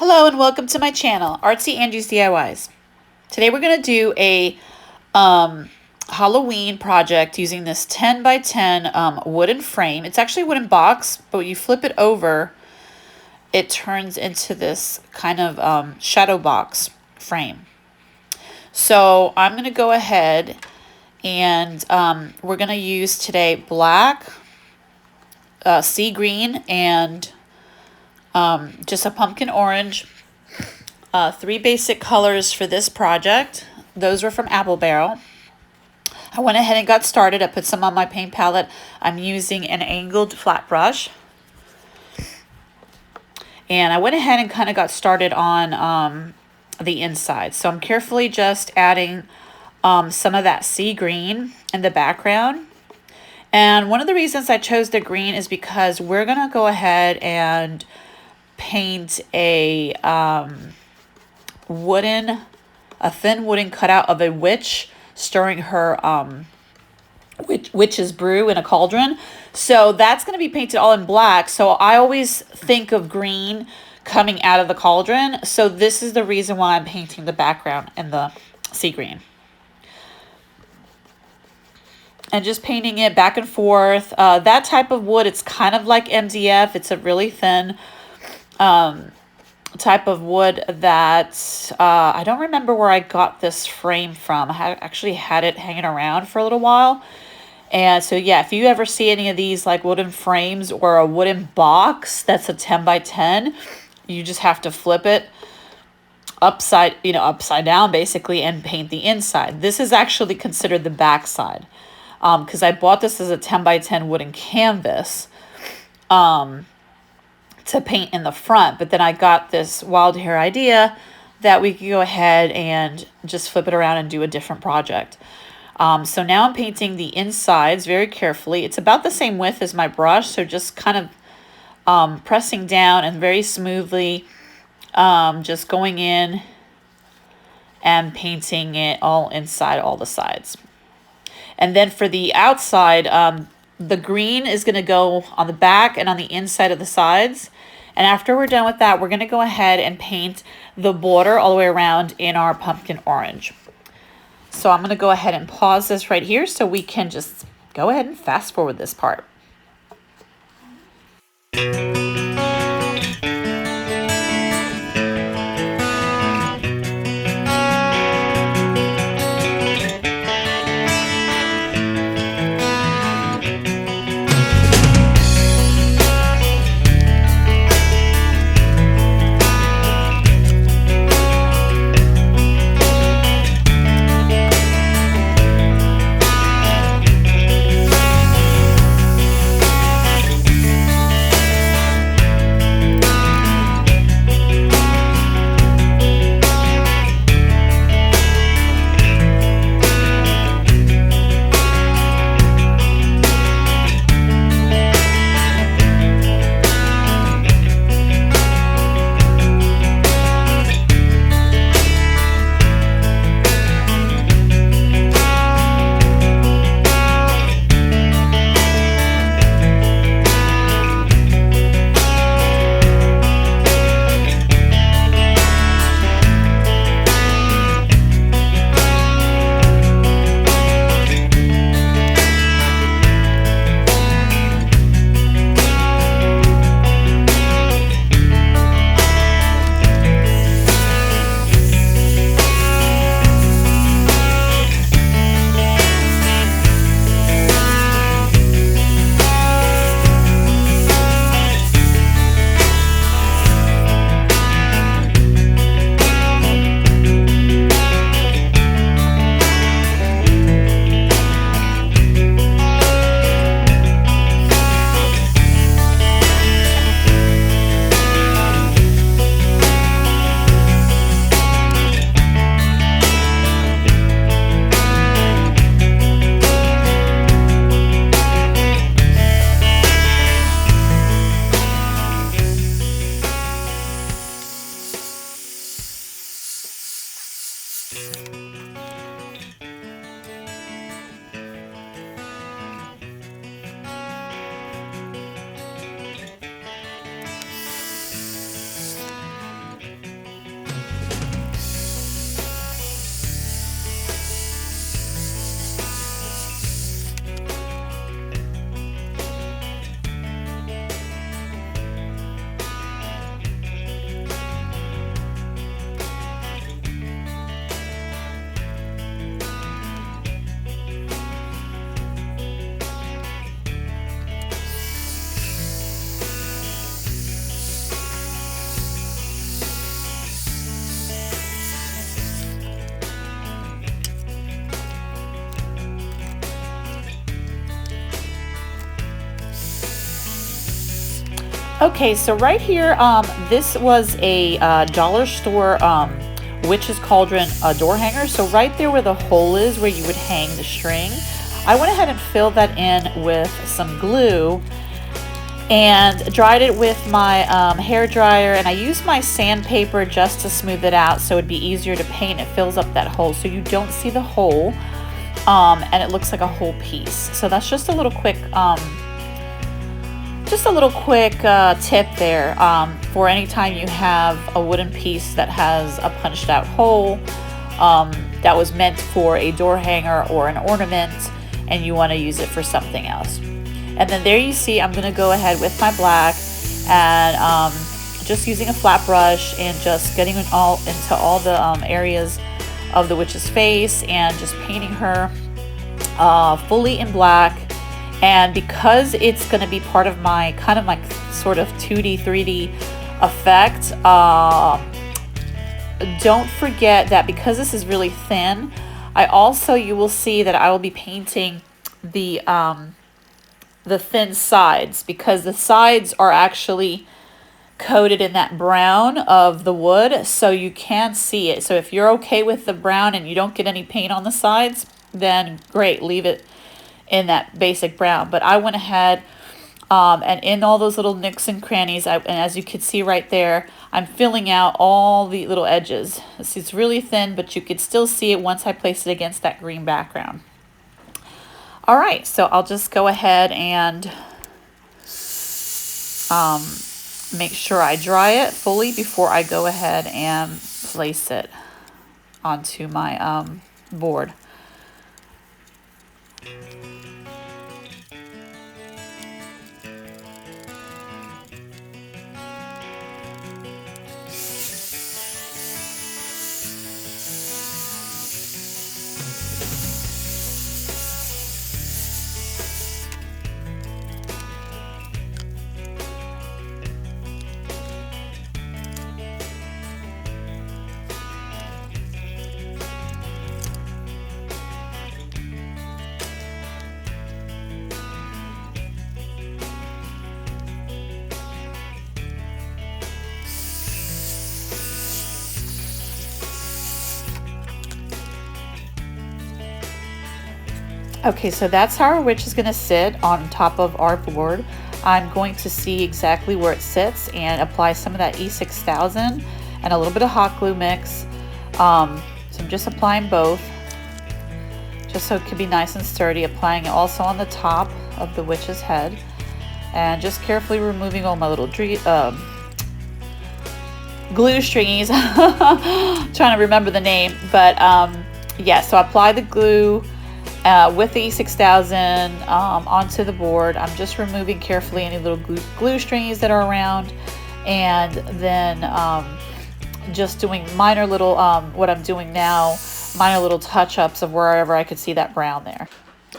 Hello and welcome to my channel, Artsy Angie's DIYs. Today we're going to do a Halloween project using this 10 by 10 wooden frame. It's actually a wooden box, but when you flip it over, it turns into this kind of shadow box frame. So I'm going to go ahead and we're going to use today black, sea green, and just a pumpkin orange. Three basic colors for this project. Those were from Apple Barrel. I went ahead and got started. I put some on my paint palette. I'm using an angled flat brush. And I went ahead and kind of got started on the inside. So I'm carefully just adding some of that sea green in the background. And one of the reasons I chose the green is because we're going to go ahead and paint a thin wooden cutout of a witch stirring her witch's brew in a cauldron. So that's going to be painted all in black. So I always think of green coming out of the cauldron. So this is the reason why I'm painting the background in the sea green. And just painting it back and forth. That type of wood, it's kind of like MDF. It's a really thin type of wood that I don't remember where I got this frame from. I actually had it hanging around for a little while. And so yeah, if you ever see any of these like wooden frames or a wooden box that's a 10 by 10, you just have to flip it upside down basically and paint the inside. This is actually considered the back side because I bought this as a 10 by 10 wooden canvas to paint in the front, but then I got this wild hair idea that we could go ahead and just flip it around and do a different project. So now I'm painting the insides very carefully. It's about the same width as my brush, so just kind of pressing down and very smoothly just going in and painting it all inside, all the sides. And then for the outside, the green is going to go on the back and on the inside of the sides. And after we're done with that, we're going to go ahead and paint the border all the way around in our pumpkin orange. So I'm going to go ahead and pause this right here so we can just go ahead and fast forward this part. Okay, so right here, this was a dollar store witch's cauldron door hanger. So right there where the hole is where you would hang the string, I went ahead and filled that in with some glue and dried it with my hair dryer, and I used my sandpaper just to smooth it out so it'd be easier to paint. It fills up that hole so you don't see the hole, and it looks like a whole piece. So that's just a little quick tip there for any time you have a wooden piece that has a punched out hole that was meant for a door hanger or an ornament, and you want to use it for something else. And then there you see I'm going to go ahead with my black and just using a flat brush and just getting it all into all the areas of the witch's face and just painting her fully in black. And because it's going to be part of my kind of like sort of 2D, 3D effect, don't forget that because this is really thin, you will see that I will be painting the thin sides, because the sides are actually coated in that brown of the wood, so you can see it. So if you're okay with the brown and you don't get any paint on the sides, then great, leave it in that basic brown. But I went ahead and in all those little nooks and crannies, and as you can see right there, I'm filling out all the little edges. It's really thin, but you could still see it once I place it against that green background. All right, so I'll just go ahead and make sure I dry it fully before I go ahead and place it onto my board. Okay, so that's how our witch is going to sit on top of our board. I'm going to see exactly where it sits and apply some of that E6000 and a little bit of hot glue mix. So I'm just applying both, just so it can be nice and sturdy. Applying it also on the top of the witch's head, and just carefully removing all my little glue stringies. Trying to remember the name, but yeah, so apply the glue with the E6000 onto the board. I'm just removing carefully any little glue strings that are around, and then just doing minor little, what I'm doing now, minor little touch-ups of wherever I could see that brown there.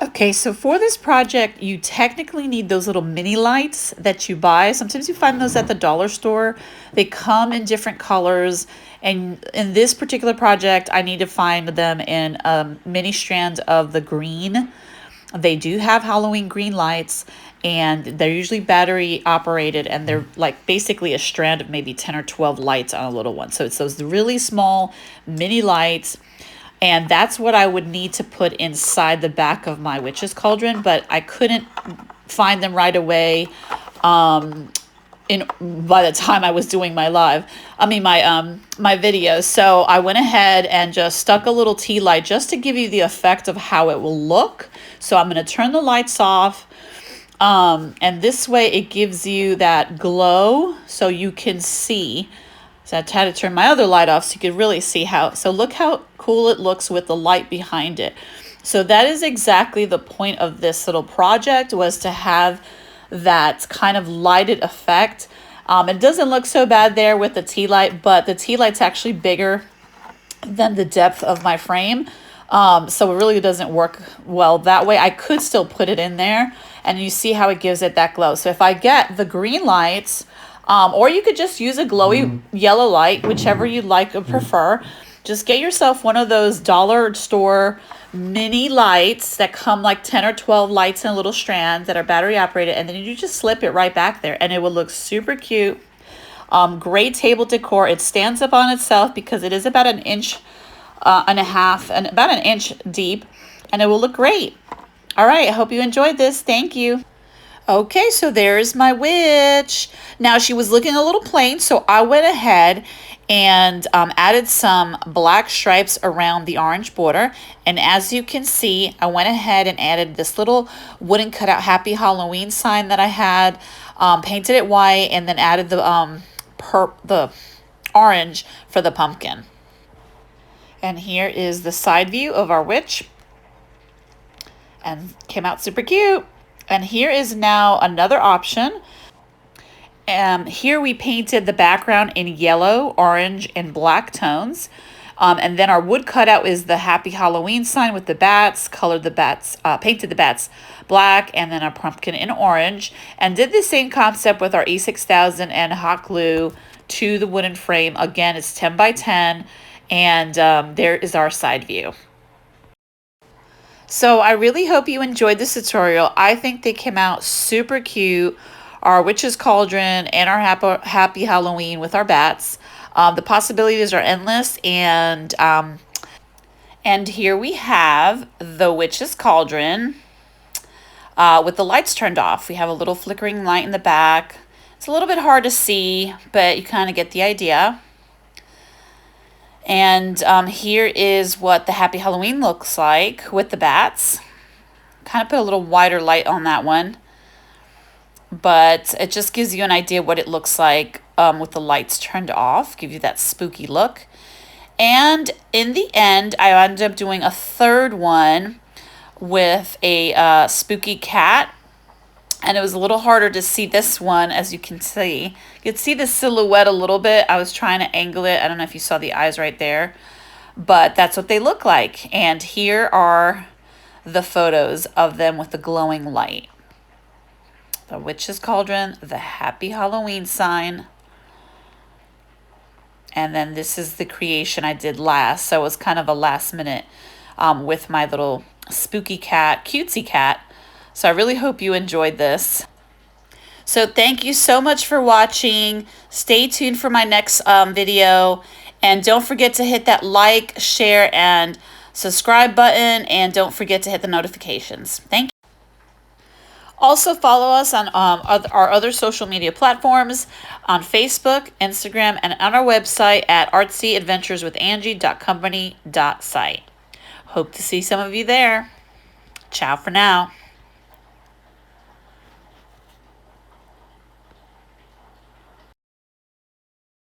Okay, so for this project, you technically need those little mini lights that you buy. Sometimes you find those at the dollar store. They come in different colors. And in this particular project, I need to find them in mini strands of the green. They do have Halloween green lights, and they're usually battery operated, and they're like basically a strand of maybe 10 or 12 lights on a little one. So it's those really small mini lights. And that's what I would need to put inside the back of my witch's cauldron, but I couldn't find them right away by the time I was doing my my video. So I went ahead and just stuck a little tea light just to give you the effect of how it will look. So I'm going to turn the lights off, and this way it gives you that glow so you can see. So I had to turn my other light off so you could really see how. So look how cool it looks with the light behind it. So that is exactly the point of this little project, was to have that kind of lighted effect. It doesn't look so bad there with the tea light, but the tea light's actually bigger than the depth of my frame. So it really doesn't work well that way. I could still put it in there, and you see how it gives it that glow. So if I get the green lights, or you could just use a glowy yellow light, whichever you like or prefer. just get yourself one of those dollar store mini lights that come like 10 or 12 lights in a little strand that are battery operated, and then you just slip it right back there and it will look super cute. Great table decor. It stands up on itself because it is about an inch and a half and about an inch deep, and it will look great. All right, I hope you enjoyed this. Thank you. Okay, so there's my witch. Now she was looking a little plain, so I went ahead and added some black stripes around the orange border. And as you can see, I went ahead and added this little wooden cutout Happy Halloween sign that I had, painted it white, and then added the orange for the pumpkin. And here is the side view of our witch, and came out super cute. And here is now another option. Here we painted the background in yellow, orange, and black tones. And then our wood cutout is the Happy Halloween sign with the bats, painted the bats black, and then a pumpkin in orange. And did the same concept with our E6000 and hot glue to the wooden frame. Again, it's 10 by 10. And there is our side view. So I really hope you enjoyed this tutorial. I think they came out super cute. Our witch's cauldron and our happy Halloween with our bats. The possibilities are endless. And here we have the witch's cauldron with the lights turned off. We have a little flickering light in the back. It's a little bit hard to see, but you kind of get the idea. And here is what the Happy Halloween looks like with the bats. Kind of put a little wider light on that one. But it just gives you an idea what it looks like with the lights turned off. Give you that spooky look. And in the end, I ended up doing a third one with a spooky cat. And it was a little harder to see this one, as you can see. You can see the silhouette a little bit. I was trying to angle it. I don't know if you saw the eyes right there. But that's what they look like. And here are the photos of them with the glowing light. The witch's cauldron, the Happy Halloween sign. And then this is the creation I did last. So it was kind of a last minute with my little spooky cat, cutesy cat. So I really hope you enjoyed this. So thank you so much for watching. Stay tuned for my next video. And don't forget to hit that like, share, and subscribe button. And don't forget to hit the notifications. Thank you. Also follow us on our other social media platforms on Facebook, Instagram, and on our website at artsyadventureswithangie.company.site. Hope to see some of you there. Ciao for now.